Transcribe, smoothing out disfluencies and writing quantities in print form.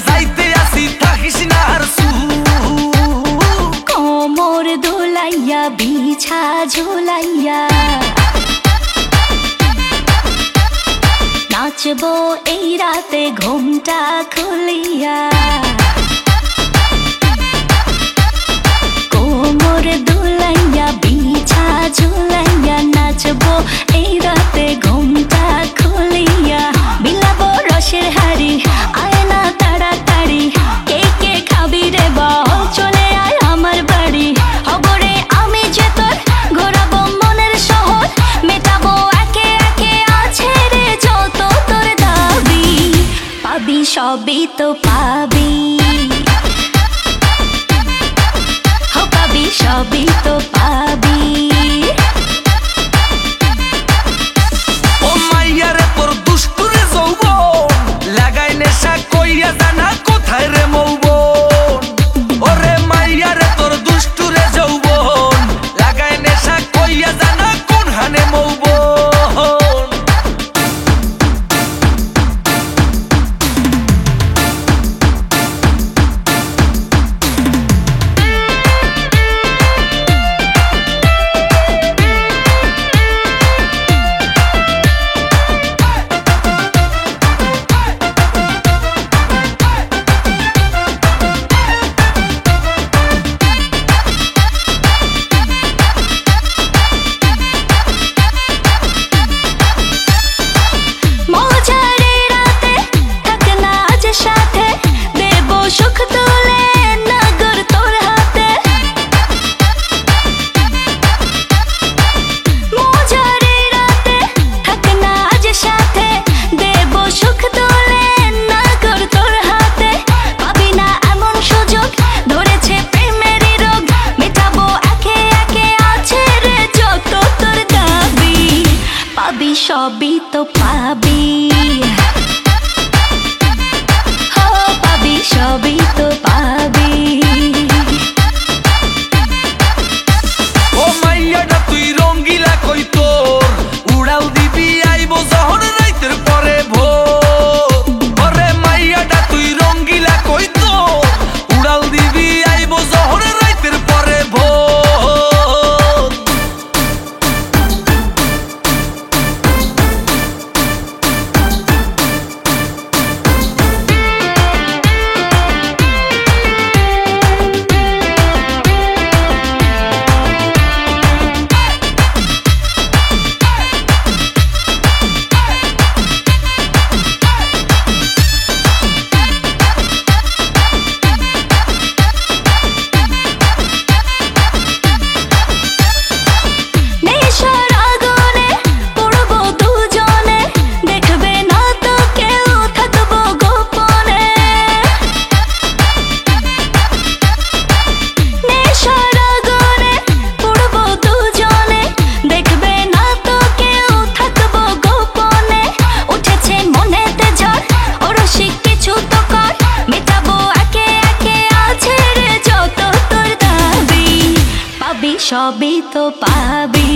যাইতে আসি থাকিস না আর কোমর দোলাইয়া বিছা ঝোলাইয়া নাচবো এই রাতে ঘুমটা খুলিয়া কোমর দোলাইয়া বিছা ঝোলাইয়া নাচবো এই রাতে ঘুমটা খুলিয়া বিলাবো রসের হাড়ি আয় না তাড়াতাড়ি কে কে খাবি রে বল চলে আয় আমার বাড়ি হবরে আমি যে তোর ঘোরাবো মনের শহর মেটাবো একে একে আছে রে যত তোর দাবি পাবি সবই তো পাবি সবই তো পাবি ও মাইয়ারে তোর দুষ্টুরে যৌবন লাগাই নেশা কইয়া জানা কোথায় রে মৌবন ওরে মাইয়ারে তোর দুষ্টুরে যৌবন লাগাই নেশা কইয়া জানা কোন হানে মৌবন সুখ তুলে নগর তোর হাতে মজারে রাতে থাক না আজ সাথে দেব সুখ তুলে নগর তোর হাতে পাবি না এমন সুযোগ ধরেছে প্রেমেরই রোগ মেটাবো একে একে আছে রে যত তোর দাবি পাবি সবই তো পাবি সবই তো পাবি ও মাইয়াটা তুই রঙ্গিলা কই তোর উড়াল দিবি আইবো যখন রাইতের পরে ভোর ওরে মাইয়াটা তুই রঙ্গিলা কই তোর উড়াল দিবি আইবো যখন রাইতের পরে ভোর সবই তো পাবি